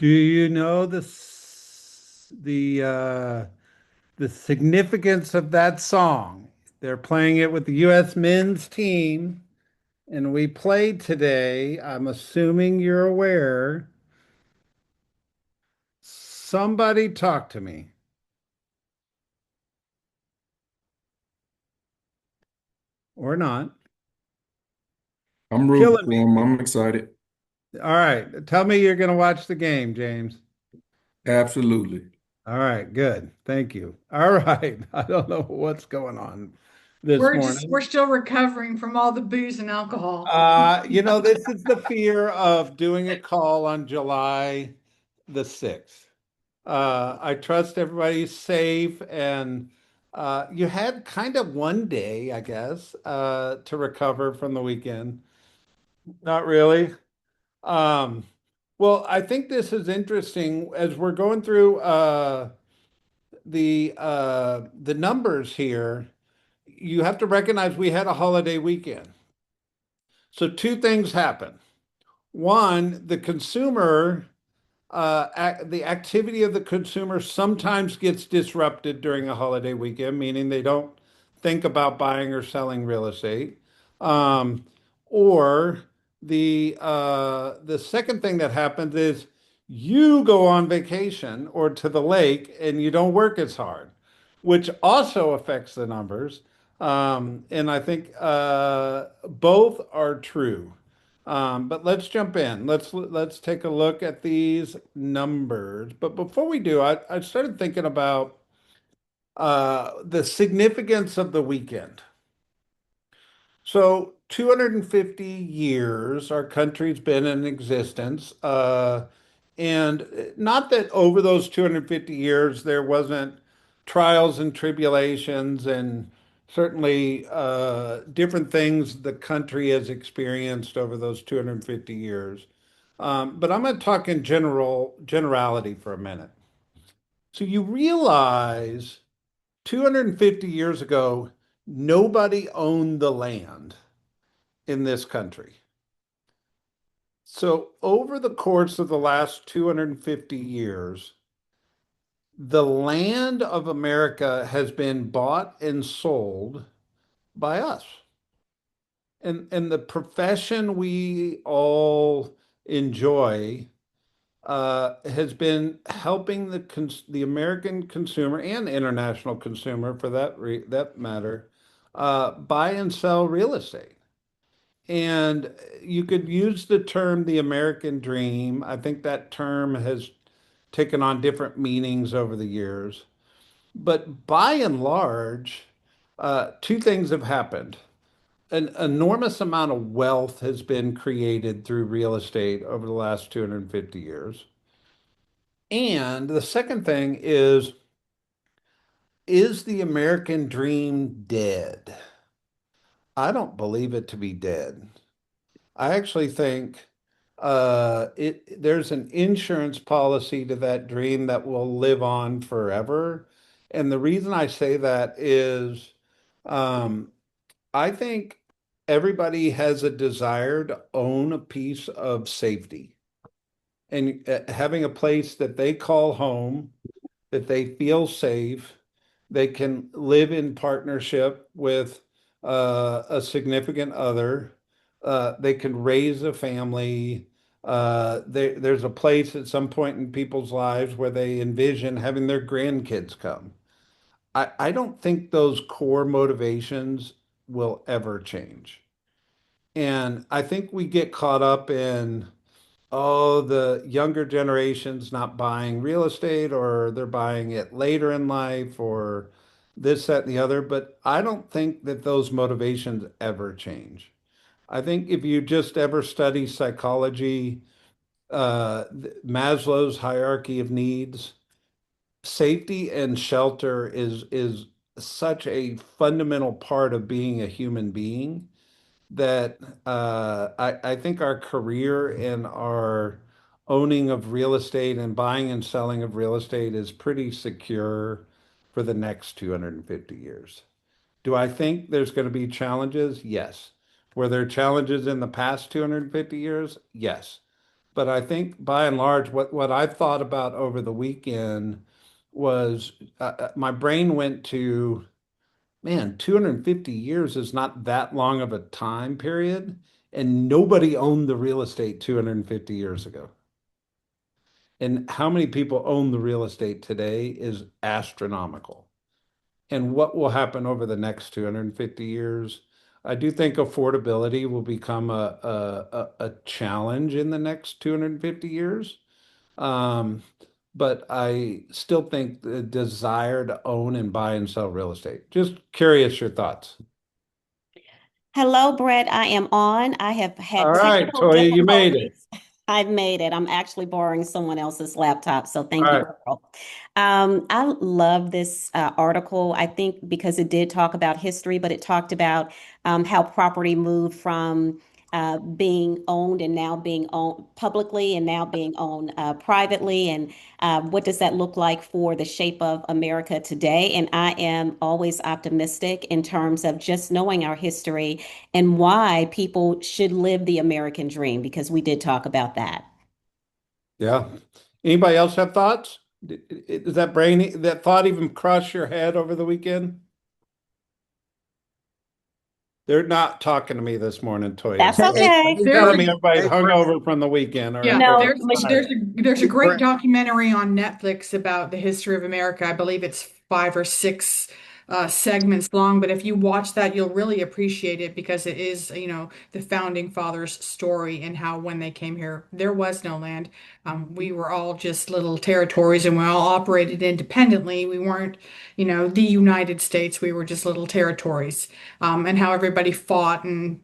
Do you know the significance of that song? They're playing it with the U.S. men's team, and we played today. I'm assuming you're aware. Somebody talk to me or not. I'm rooting Killing for me. him. I'm excited. All right. Tell me you're going to watch the game, James. Absolutely. All right. Good. Thank you. All right. I don't know what's going on this We're morning. still recovering from all the booze and alcohol. This is the fear of doing a call on July the 6th. I trust everybody's safe and you had kind of one day, I guess, to recover from the weekend. Not really. Um, well, I think this is interesting as we're going through the numbers here. You have to recognize we had a holiday weekend. So two things happen. One, the activity of the consumer sometimes gets disrupted during a holiday weekend, meaning they don't think about buying or selling real estate. Um, or the second thing that happens is you go on vacation or to the lake and you don't work as hard, which also affects the numbers. And I think both are true. But let's jump in. Let's take a look at these numbers. But before we do, I started thinking about the significance of the weekend. So 250 years our country's been in existence. And not that over those 250 years there wasn't trials and tribulations and certainly different things the country has experienced over those 250 years. But I'm going to talk in generality for a minute. So you realize 250 years ago, nobody owned the land in this country. So over the course of the last 250 years, the land of America has been bought and sold by us. And the profession we all enjoy has been helping the American consumer and international consumer, for that matter, buy and sell real estate. And you could use the term the American dream. I think that term has taken on different meanings over the years. But by and large, two things have happened. An enormous amount of wealth has been created through real estate over the last 250 years. And the second thing is the American dream dead? I don't believe it to be dead. I actually think there's an insurance policy to that dream that will live on forever. And the reason I say that is um, I think everybody has a desire to own a piece of safety and having a place that they call home, that they feel safe, they can live in partnership with a significant other, they can raise a family. There's a place at some point in people's lives where they envision having their grandkids come. I don't think those core motivations will ever change. And I think we get caught up in, oh, the younger generation's not buying real estate or they're buying it later in life or this, that, and the other. But I don't think that those motivations ever change. I think if you just ever study psychology, Maslow's hierarchy of needs, safety and shelter is such a fundamental part of being a human being that I think our career and our owning of real estate and buying and selling of real estate is pretty secure for the next 250 years. Do I think there's going to be challenges? Yes. Were there challenges in the past 250 years? Yes. But I think by and large, what I thought about over the weekend was my brain went to, man, 250 years is not that long of a time period, and nobody owned the real estate 250 years ago. And how many people own the real estate today is astronomical. And what will happen over the next 250 years? I do think affordability will become a challenge in the next 250 years. Um, but I still think the desire to own and buy and sell real estate. Just curious your thoughts. Hello, Brett. I am on. I have All had right, technical Toya, you made it. difficulties. I've made it. I'm actually borrowing someone else's laptop, so All thank you, right. girl. I love this article. I think because it did talk about history, but it talked about how property moved from being owned and now being owned publicly and now being owned privately. And what does that look like for the shape of America today? And I am always optimistic in terms of just knowing our history and why people should live the American dream, because we did talk about that. Yeah. Anybody else have thoughts? Does that thought even cross your head over the weekend? They're not talking to me this morning, Toya. That's Hey, So hey, okay. you There's telling a me everybody's hey, Brett. hungover from the weekend or Yeah, No, there's tired. a Hey, great Brett. documentary on Netflix about the history of America. I believe it's 5 or 6 segments long, but if you watch that, you'll really appreciate it because it is, the founding fathers' story and how when they came here, there was no land. We were all just little territories and we all operated independently. We weren't, the United States. We were just little territories. And how everybody fought and,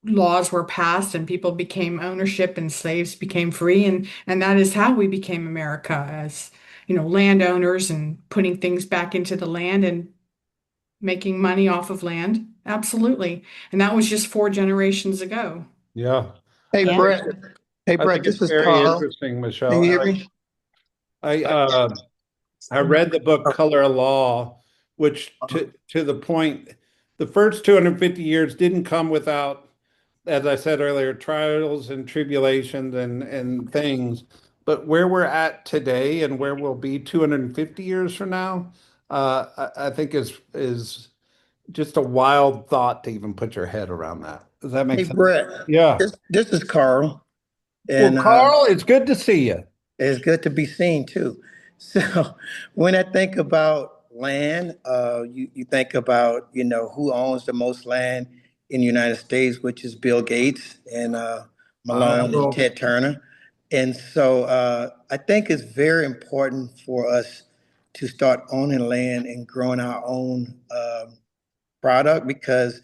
laws were passed and people became ownership and slaves became free, and that is how we became America as landowners and putting things back into the land and making money off of land. Absolutely. And that was just 4 generations ago. Yeah. Hey, I Yeah. think Brett. Hey, I Brett. think it's This is very Carl. interesting, Can you Michelle. hear me? I I read the book Color of Law, which to the point, the first 250 years didn't come without, as I said earlier, trials and tribulations and things. But where we're at today and where we'll be 250 years from now, I think is just a wild thought to even put your head around that. Does that make Hey, sense? Brett. Yeah. This is Carl, Well, and Carl, it's good to see you. it's good to be seen too. So, when I think about land, you think about who owns the most land in the United States, which is Bill Gates and Malone and Well, Ted Turner. And so, I think it's very important for us to start owning land and growing our own. Product because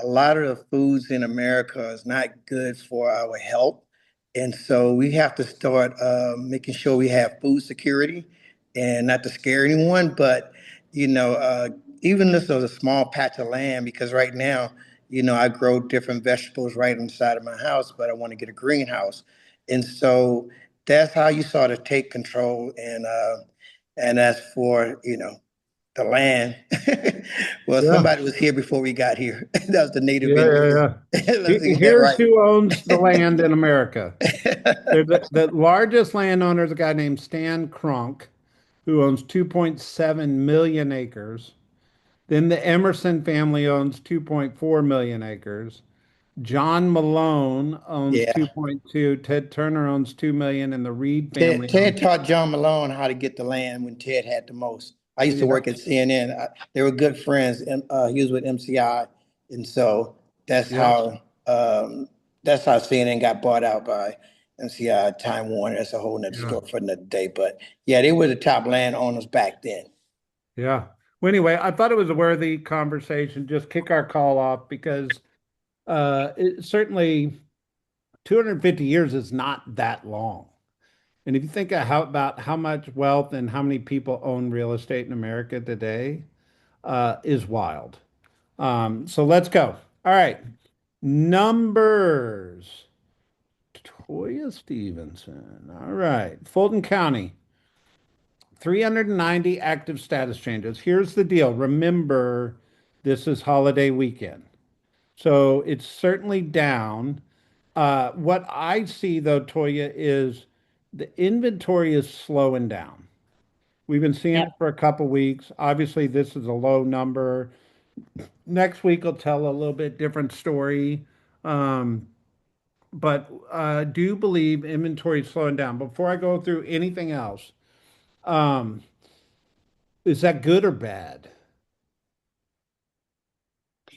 a lot of the foods in America is not good for our health. And so we have to start making sure we have food security and not to scare anyone, but you know, uh, even this is a small patch of land because right now, I grow different vegetables right inside of my house, but I want to get a greenhouse. And so that's how you sort of take control and as for, the land. Well, yeah. somebody was here before we got here. That was the native Yeah, yeah, Indians. yeah. Let's get that Here's right. who owns the land in America. The largest landowner is a guy named Stan Kronk, who owns 2.7 million acres. Then the Emerson family owns 2.4 million acres. John Malone owns Yeah. 2.2. Ted Turner owns 2 million, and the Reed Ted, family Ted owns. taught John Malone how to get the land when Ted had the most. I used to Yeah, work at CNN. They were good friends, and he was with MCI, and so that's yeah, how um, that's how CNN got bought out by MCI, Time Warner. That's a whole nother yeah, story for another day. But yeah, they were the top landowners back then. yeah. Well, anyway, I thought it was a worthy conversation. Just kick our call off because it certainly 250 years is not that long. And if you think of about how much wealth and how many people own real estate in America today, is wild. So let's go. All right. Numbers. Toya Stevenson. All right. Fulton County, 390 active status changes. Here's the deal. Remember, this is holiday weekend. So it's certainly down. What I see though, Toya, is the inventory is slowing down. We've been seeing Yep. it for a couple weeks. Obviously, this is a low number. Next week will tell a little bit different story. Um, but do believe inventory is slowing down. Before I go through anything else, um, is that good or bad?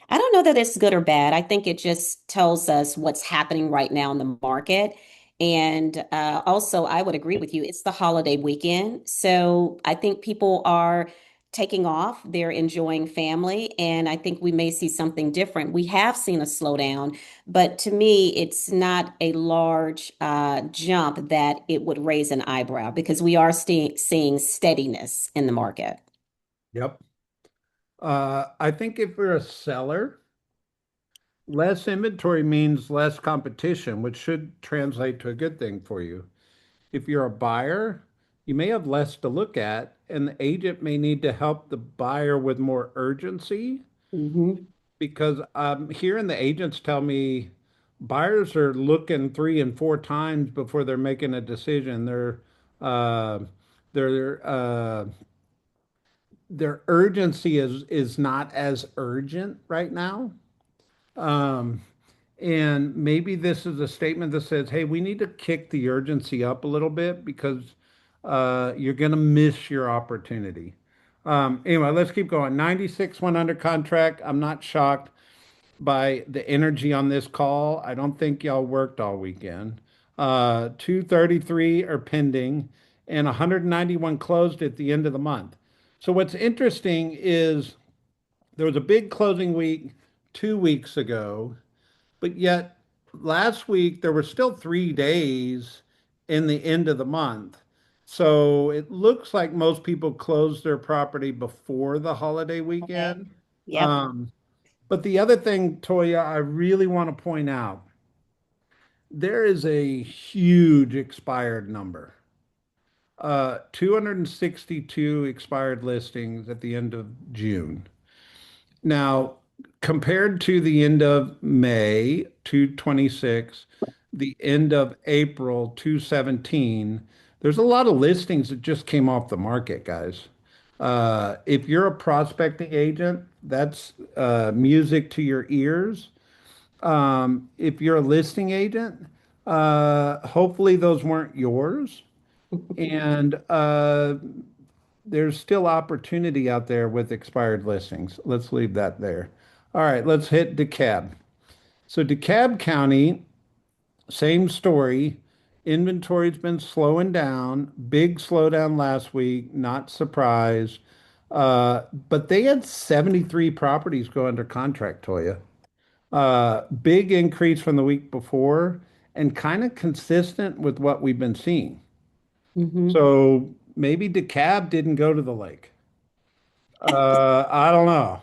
I don't know that it's good or bad. I think it just tells us what's happening right now in the market. And also, I would agree with you. It's the holiday weekend. So I think people are taking off, they're enjoying family, and I think we may see something different. We have seen a slowdown, but to me, it's not a large jump that it would raise an eyebrow because we are seeing steadiness in the market. Yep. I think if we're a seller, less inventory means less competition, which should translate to a good thing for you. If you're a buyer, you may have less to look at, and the agent may need to help the buyer with more urgency Hmm. because I'm hearing the agents tell me buyers are looking 3 and 4 times before they're making a decision. Uh, their their urgency is not as urgent right now. Um, And maybe this is a statement that says, hey, we need to kick the urgency up a little bit because you're going to miss your opportunity. Anyway, let's keep going. 96 went under contract. I'm not shocked by the energy on this call. I don't think y'all worked all weekend. 233 are pending, and 191 closed at the end of the month. So what's interesting is there was a big closing week 2 weeks ago, but yet last week there were still 3 days in the end of the month. So it looks like most people closed their property before the holiday Okay. weekend. Yep. Um, but the other thing, Toya, I really want to point out, there is a huge expired number. 262 expired listings at the end of June. Now, compared to the end of May, 226, the end of April, 217, there's a lot of listings that just came off the market, guys. If you're a prospecting agent, that's music to your ears. If you're a listing agent, hopefully those weren't yours. And there's still opportunity out there with expired listings. Let's leave that there. All right, let's hit DeKalb. So DeKalb County, same story. Inventory's been slowing down. Big slowdown last week. Not surprised. But they had 73 properties go under contract, Toya. Big increase from the week before and kind of consistent with what we've been seeing. Hmm. So maybe DeKalb didn't go to the lake. I don't know.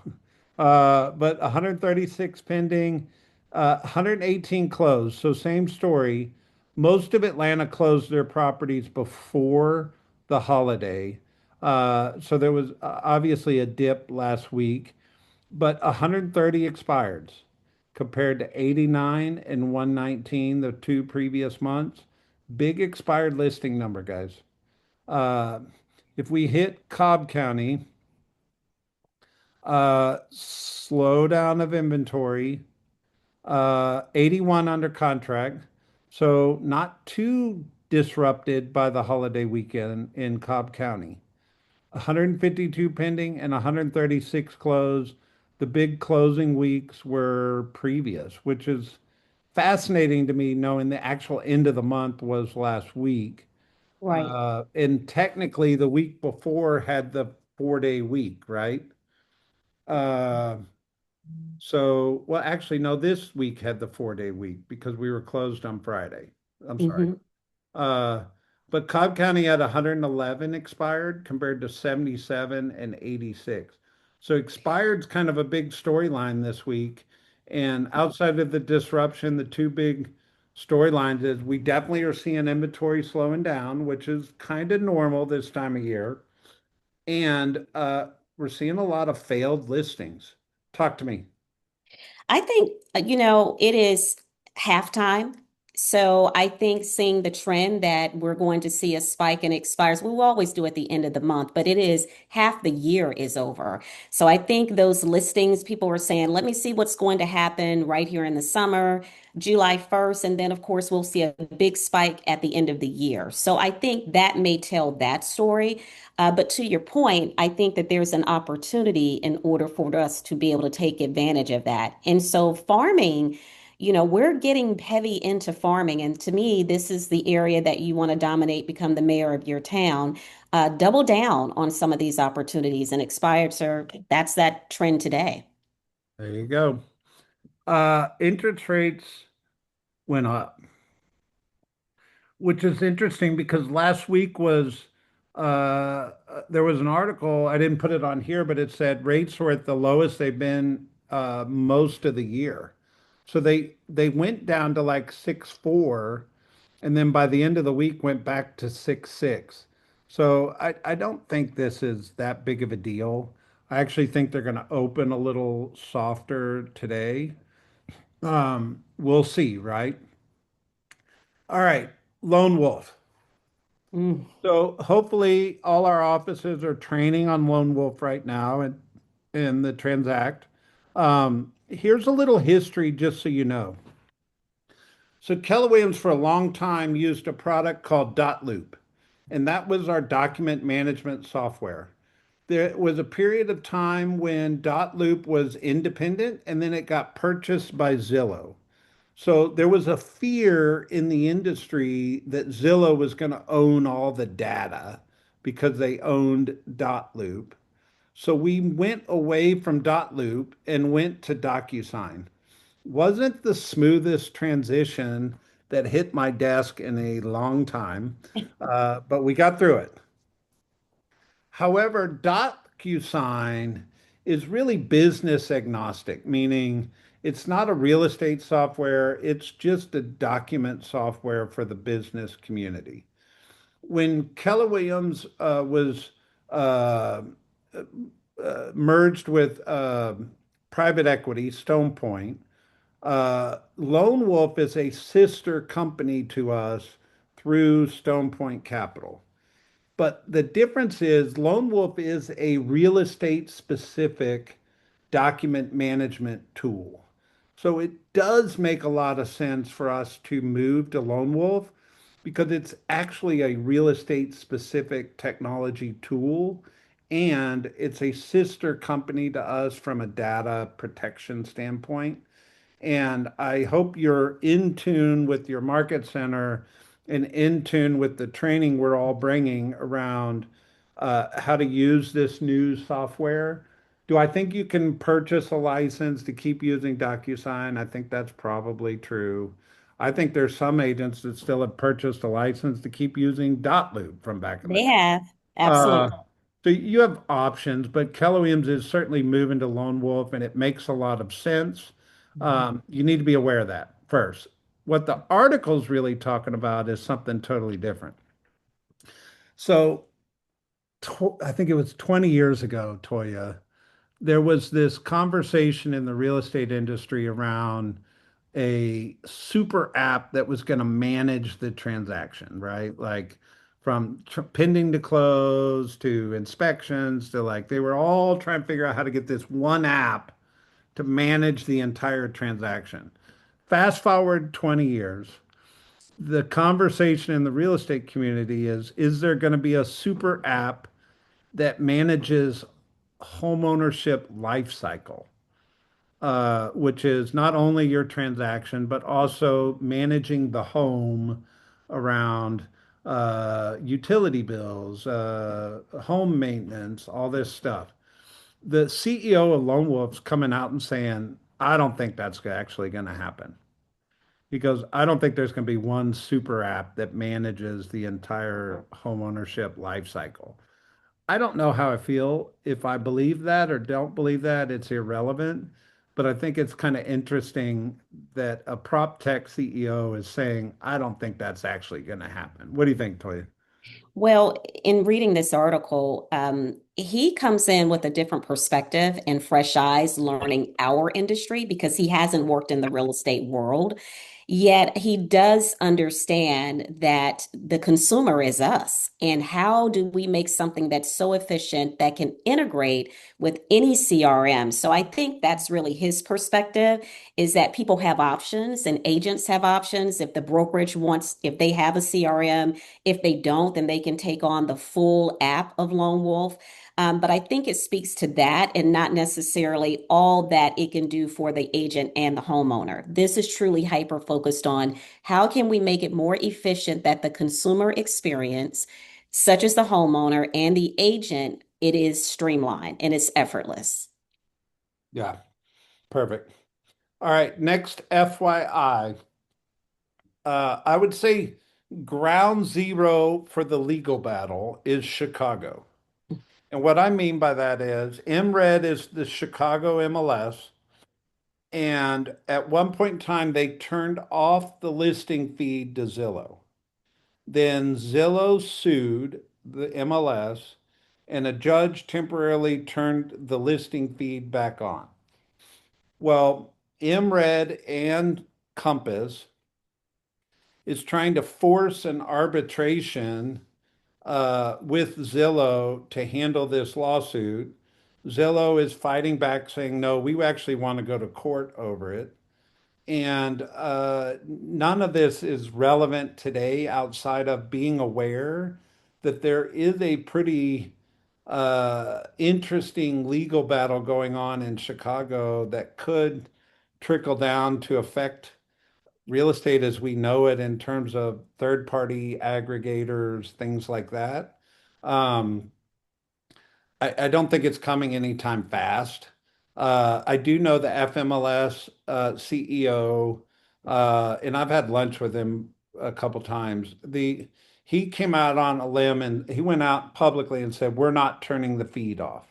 But 136 pending, 118 closed. So same story. Most of Atlanta closed their properties before the holiday. So there was obviously a dip last week, but 130 expireds compared to 89 and 119 the 2 previous months. Big expired listing number, guys. Uh, if we hit Cobb County, slowdown of inventory, 81 under contract. So not too disrupted by the holiday weekend in Cobb County. 152 pending and 136 closed. The big closing weeks were previous, which is fascinating to me knowing the actual end of the month was last week. Right. And technically the week before had the 4 day week, right? Uh, So, well, actually, no, this week had the 4 day week because we were closed on Friday. I'm sorry. Hmm. Uh, but Cobb County had 111 expired compared to 77 and 86. So expired's kind of a big storyline this week. And outside of the disruption, the two big storylines is we definitely are seeing inventory slowing down, which is kind of normal this time of year. And we're seeing a lot of failed listings. Talk to me. I think, it is halftime. So I think seeing the trend that we're going to see a spike in expires, we will always do at the end of the month, but it is half the year is over. So I think those listings, people were saying, let me see what's going to happen right here in the summer, July 1st. And then, of course, we'll see a big spike at the end of the year. So I think that may tell that story. But to your point, I think that there's an opportunity in order for us to be able to take advantage of that. And so farming, we're getting heavy into farming. And to me, this is the area that you want to dominate, become the mayor of your town. Double down on some of these opportunities and expired, sir. That's that trend today. There you go. Interest rates went up, which is interesting because last week was there was an article, I didn't put it on here, but it said rates were at the lowest they've been most of the year. So they went down to like 6.4, and then by the end of the week went back to 6.6. So I don't think this is that big of a deal. I actually think they're going to open a little softer today. We'll see, right? All right, Lone Wolf. Mm. So hopefully all our offices are training on Lone Wolf right now and in the Transact. Here's a little history just so you know. So Keller Williams for a long time used a product called Dotloop, and that was our document management software. There was a period of time when Dotloop was independent and then it got purchased by Zillow. So there was a fear in the industry that Zillow was going to own all the data because they owned Dotloop. So we went away from Dotloop and went to DocuSign. Wasn't the smoothest transition that hit my desk in a long time, but we got through it. However, DocuSign is really business agnostic, meaning it's not a real estate software, it's just a document software for the business community. When Keller Williams was uh, merged with private equity, Stone Point, Lone Wolf is a sister company to us through Stone Point Capital. But the difference is Lone Wolf is a real estate specific document management tool. So it does make a lot of sense for us to move to Lone Wolf because it's actually a real estate specific technology tool and it's a sister company to us from a data protection standpoint. And I hope you're in tune with your market center and in tune with the training we're all bringing around how to use this new software. Do I think you can purchase a license to keep using DocuSign? I think that's probably true. I think there's some agents that still have purchased a license to keep using Dotloop from back in the They day. have. Uh, Absolutely. so you have options, but Keller Williams is certainly moving to Lone Wolf, and it makes a lot of sense. You need to be aware of that first. What the article's really talking about is something totally different. So I think it was 20 years ago, Toya, there was this conversation in the real estate industry around a super app that was going to manage the transaction, right? Like from pending to close to inspections to like they were all trying to figure out how to get this one app to manage the entire transaction. Fast forward 20 years, the conversation in the real estate community is there going to be a super app that manages homeownership life cycle? Which is not only your transaction, but also managing the home around utility bills, home maintenance, all this stuff. The CEO of Lone Wolf's coming out and saying, I don't think that's actually going to happen. He goes, I don't think there's going to be one super app that manages the entire home ownership life cycle. I don't know how I feel. If I believe that or don't believe that, it's irrelevant. But I think it's kind of interesting that a prop tech CEO is saying, I don't think that's actually going to happen. What do you think, Toya? Well, in reading this article, he comes in with a different perspective and fresh eyes, learning our industry because he hasn't worked in the real estate world. Yet he does understand that the consumer is us. And how do we make something that's so efficient that can integrate with any CRM? So I think that's really his perspective is that people have options and agents have options. If the brokerage wants, if they have a CRM, if they don't, then they can take on the full app of Lone Wolf. But I think it speaks to that and not necessarily all that it can do for the agent and the homeowner. This is truly hyper focused on how can we make it more efficient that the consumer experience, such as the homeowner and the agent, it is streamlined and it's effortless. Yeah, perfect. All right, next FYI. I would say ground zero for the legal battle is Chicago. And what I mean by that is MRED is the Chicago MLS. And at one point in time, they turned off the listing feed to Zillow. Then Zillow sued the MLS, and a judge temporarily turned the listing feed back on. Well, MRED and Compass is trying to force an arbitration with Zillow to handle this lawsuit. Zillow is fighting back, saying, no, we actually want to go to court over it. And none of this is relevant today outside of being aware that there is a pretty interesting legal battle going on in Chicago that could trickle down to affect real estate as we know it in terms of third party aggregators, things like that. Um, I don't think it's coming anytime fast. I do know the FMLS CEO, and I've had lunch with him a couple times. He came out on a limb and he went out publicly and said, "We're not turning the feed off."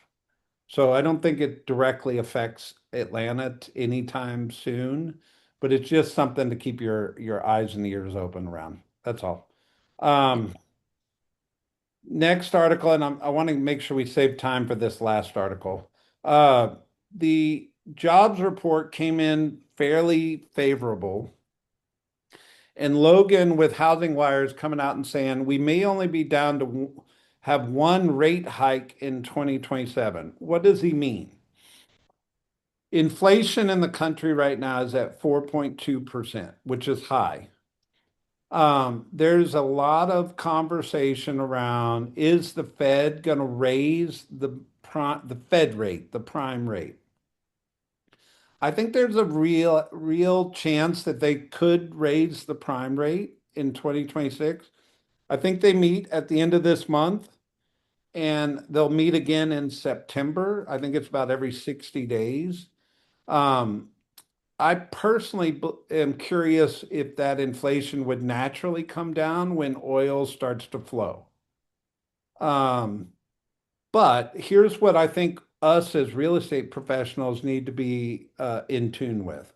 So I don't think it directly affects Atlanta anytime soon, but it's just something to keep your eyes and ears open around. That's all. Um, Next article, and I want to make sure we save time for this last article. The jobs report came in fairly favorable. And Logan with Housing Wires coming out and saying we may only be down to have one rate hike in 2027. What does he mean? Inflation in the country right now is at 4.2%, which is high. There's a lot of conversation around is the Fed going to raise the Fed rate, the prime rate? I think there's a real chance that they could raise the prime rate in 2026. I think they meet at the end of this month and they'll meet again in September. I think it's about every 60 days. Um, I personally am curious if that inflation would naturally come down when oil starts to flow. Um, but here's what I think us as real estate professionals need to be in tune with.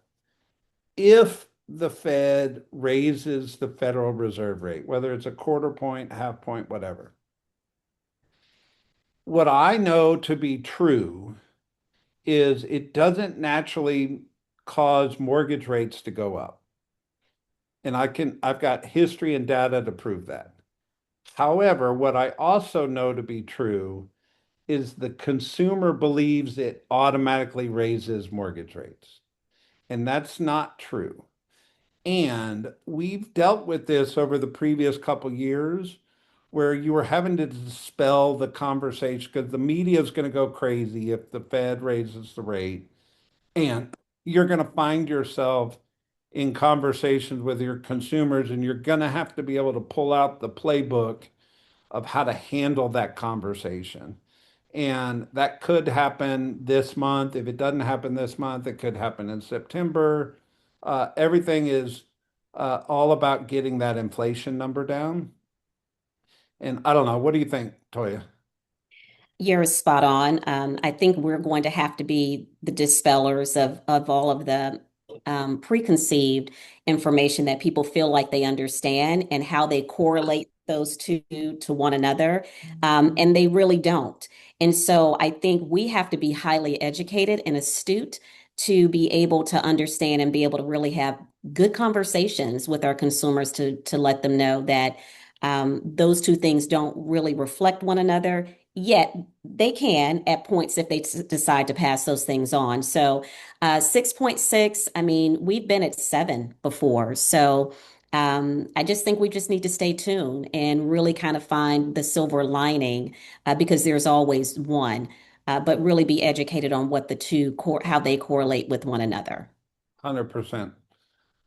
If the Fed raises the Federal Reserve rate, whether it's a quarter point, half point, whatever, what I know to be true is it doesn't naturally cause mortgage rates to go up. And I've got history and data to prove that. However, what I also know to be true is the consumer believes it automatically raises mortgage rates. And that's not true. And we've dealt with this over the previous couple years where you were having to dispel the conversation because the media is going to go crazy if the Fed raises the rate. And you're going to find yourself in conversations with your consumers, and you're going to have to be able to pull out the playbook of how to handle that conversation. And that could happen this month. If it doesn't happen this month, it could happen in September. Everything is all about getting that inflation number down. And I don't know, what do you think, Toya? You're spot on. I think we're going to have to be the dispellers of all of the preconceived information that people feel like they understand and how they correlate those two to one another, and they really don't. And so I think we have to be highly educated and astute to be able to understand and be able to really have good conversations with our consumers to let them know that those two things don't really reflect one another. Yet they can at points if they decide to pass those things on. So 6.6, I mean, we've been at 7 before. So I just think we just need to stay tuned and really kind of find the silver lining because there's always one, but really be educated on what the two, how they correlate with one another. 100%.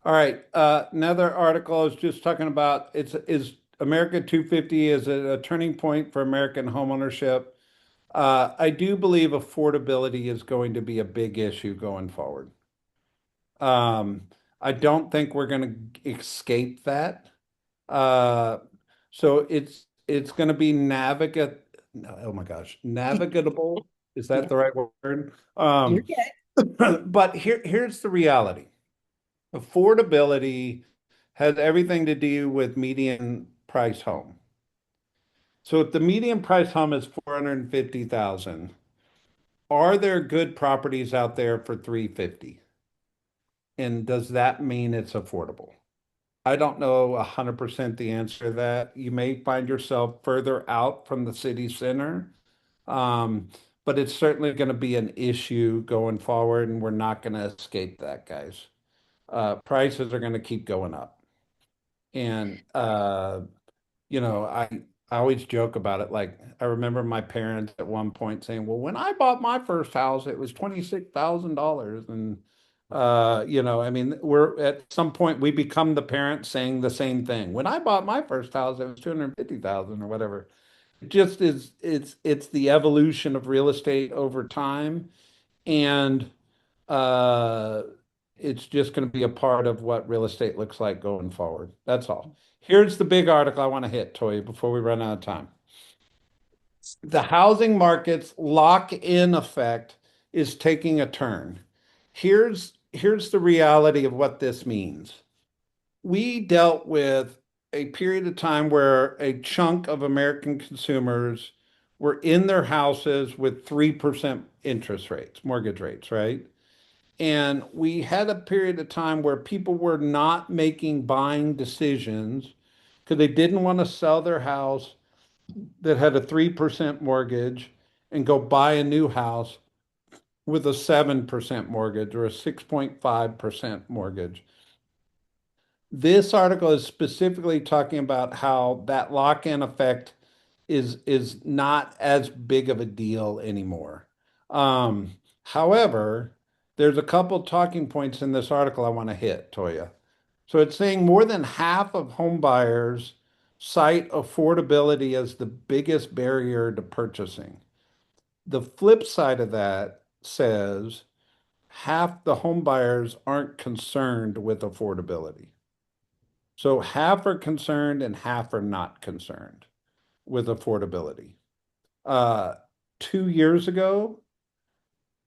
All right. Another article I was just talking about, is America 250 is a turning point for American homeownership. I do believe affordability is going to be a big issue going forward. Um, I don't think we're going to escape that. Uh, so it's going to be navigate. Oh my gosh, navigatable. Is that Yeah. the right word? You're good. But here's the reality. Affordability has everything to do with median price home. So if the median price home is 450,000, are there good properties out there for 350? And does that mean it's affordable? I don't know 100% the answer to that. You may find yourself further out from the city center, um, but it's certainly going to be an issue going forward, and we're not going to escape that, guys. Prices are going to keep going up. And I always joke about it. Like I remember my parents at one point saying, "Well, when I bought my first house, it was $26,000." And I mean, we're at some point we become the parent saying the same thing. When I bought my first house, it was 250,000 or whatever. It just is it's the evolution of real estate over time. And uh, it's just going to be a part of what real estate looks like going forward. That's all. Here's the big article I want to hit, Toya, before we run out of time. The housing market's lock-in effect is taking a turn. Here's the reality of what this means. We dealt with a period of time where a chunk of American consumers were in their houses with 3% interest rates, mortgage rates, right? And we had a period of time where people were not making buying decisions because they didn't want to sell their house that had a 3% mortgage and go buy a new house with a 7% mortgage or a 6.5% mortgage. This article is specifically talking about how that lock-in effect is not as big of a deal anymore. However, there's a couple talking points in this article I want to hit, Toya. So it's saying more than half of home buyers cite affordability as the biggest barrier to purchasing. The flip side of that says half the home buyers aren't concerned with affordability. So half are concerned and half are not concerned with affordability. Uh, 2 years ago,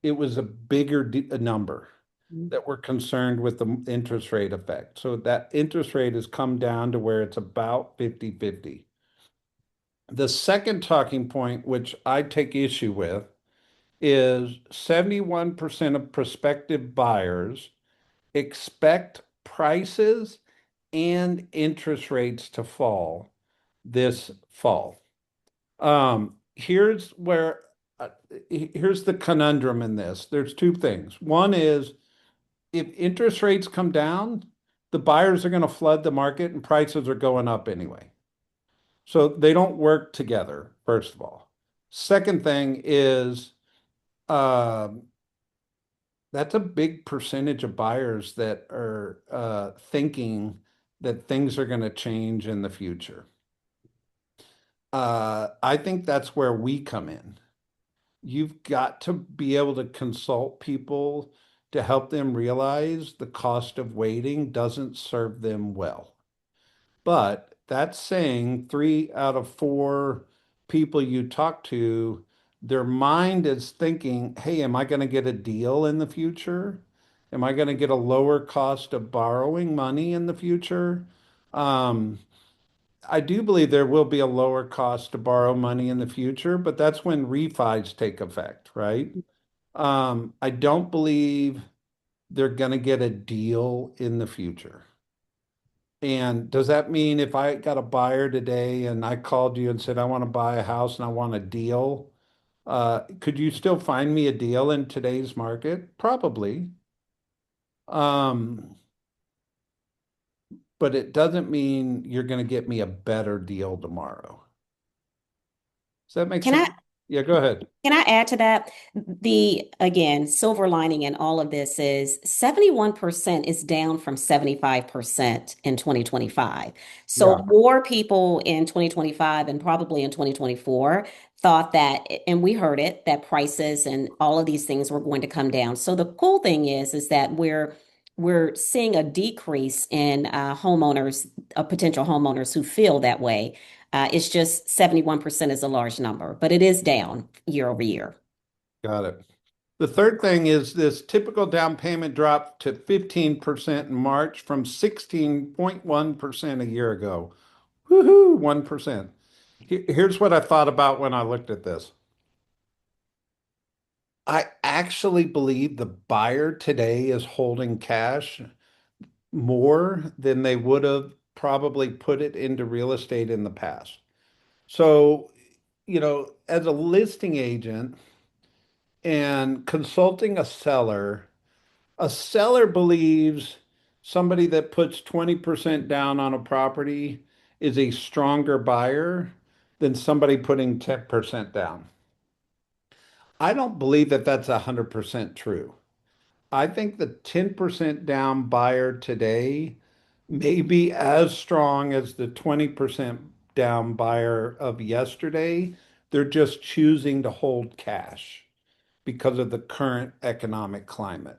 it was a bigger a number that were concerned with the interest rate effect. So that interest rate has come down to where it's about 50-50. The second talking point, which I take issue with, is 71% of prospective buyers expect prices and interest rates to fall this fall. Here's where here's the conundrum in this. There's two things. One is if interest rates come down, the buyers are going to flood the market and prices are going up anyway. So they don't work together, first of all. Second thing is um, that's a big percentage of buyers that are thinking that things are going to change in the future. I think that's where we come in. You've got to be able to consult people to help them realize the cost of waiting doesn't serve them well. But that's saying 3 out of 4 people you talk to, their mind is thinking, hey, am I going to get a deal in the future? Am I going to get a lower cost of borrowing money in the future? Um, I do believe there will be a lower cost to borrow money in the future, but that's when refis take effect, right? I don't believe they're going to get a deal in the future. And does that mean if I got a buyer today and I called you and said, I want to buy a house and I want a deal, could you still find me a deal in today's market? Probably. Um, but it doesn't mean you're going to get me a better deal tomorrow. Does that make Can I sense? Yeah, go ahead. Can I add to that? The, again, silver lining in all of this is 71% is down from 75% in 2025. So Yeah, more people in 2025 and probably in 2024 thought that, and we heard it, that prices and all of these things were going to come down. So the cool thing is that we're seeing a decrease in homeowners, potential homeowners who feel that way. It's just 71% is a large number, but it is down year over year. got it. The third thing is this typical down payment dropped to 15% in March from 16.1% a year ago. Woohoo, 1%. Here's what I thought about when I looked at this. I actually believe the buyer today is holding cash more than they would have probably put it into real estate in the past. So, as a listing agent and consulting a seller believes somebody that puts 20% down on a property is a stronger buyer than somebody putting 10% down. I don't believe that that's 100% true. I think the 10% down buyer today may be as strong as the 20% down buyer of yesterday. They're just choosing to hold cash because of the current economic climate.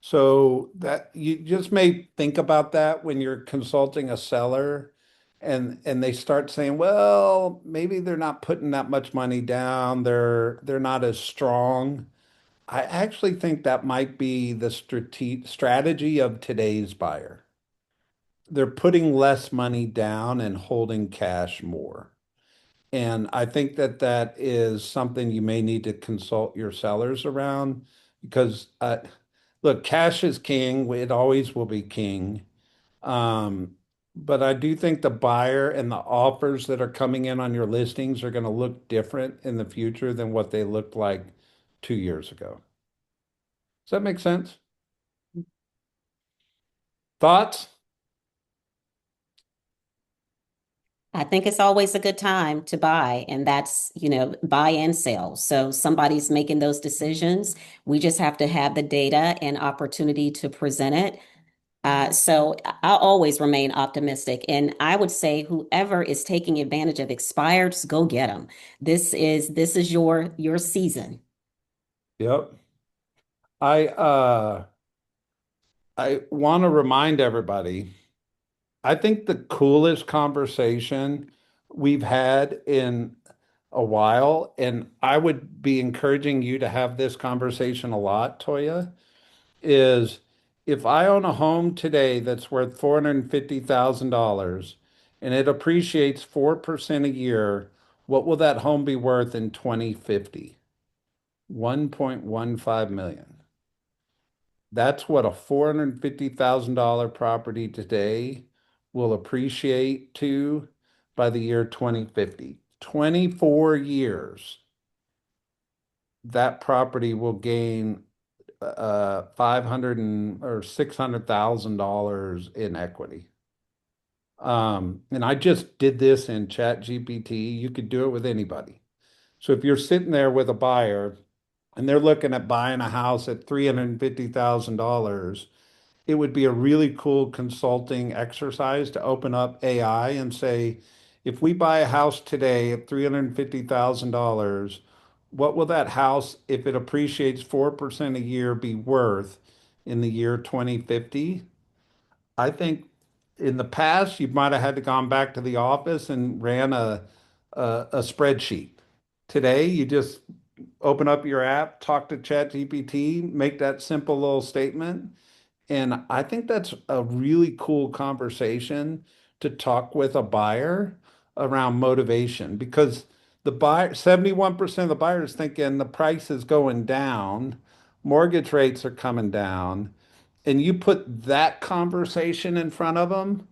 So that you just may think about that when you're consulting a seller and they start saying, well, maybe they're not putting that much money down. They're not as strong. I actually think that might be the strategy of today's buyer. They're putting less money down and holding cash more. And I think that that is something you may need to consult your sellers around because, look, cash is king. It always will be king. Um, but I do think the buyer and the offers that are coming in on your listings are going to look different in the future than what they looked like 2 years ago. Does that make sense? Thoughts? I think it's always a good time to buy, and that's, buy and sell. So somebody's making those decisions. We just have to have the data and opportunity to present it. So I'll always remain optimistic. And I would say whoever is taking advantage of expireds, go get them. This is your season. Yep. I uh I want to remind everybody, I think the coolest conversation we've had in a while, and I would be encouraging you to have this conversation a lot, Toya, is if I own a home today that's worth $450,000 and it appreciates 4% a year, what will that home be worth in 2050? 1.15 million. That's what a $450,000 property today will appreciate to by the year 2050. 24 years, that property will gain 500 or $600,000 in equity. And I just did this in Chat GPT. You could do it with anybody. So if you're sitting there with a buyer and they're looking at buying a house at $350,000, it would be a really cool consulting exercise to open up AI and say, if we buy a house today at $350,000, what will that house, if it appreciates 4% a year, be worth in the year 2050? I think in the past, you might have had to gone back to the office and ran a spreadsheet. Today, you just open up your app, talk to ChatGPT, make that simple little statement. And I think that's a really cool conversation to talk with a buyer around motivation because the buyer, 71% of the buyers thinking the price is going down, mortgage rates are coming down, and you put that conversation in front of them,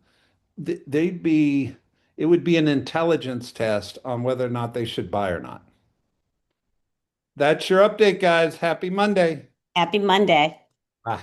they'd be, it would be an intelligence test on whether or not they should buy or not. That's your update, guys. Happy Monday. Happy Monday. Bye.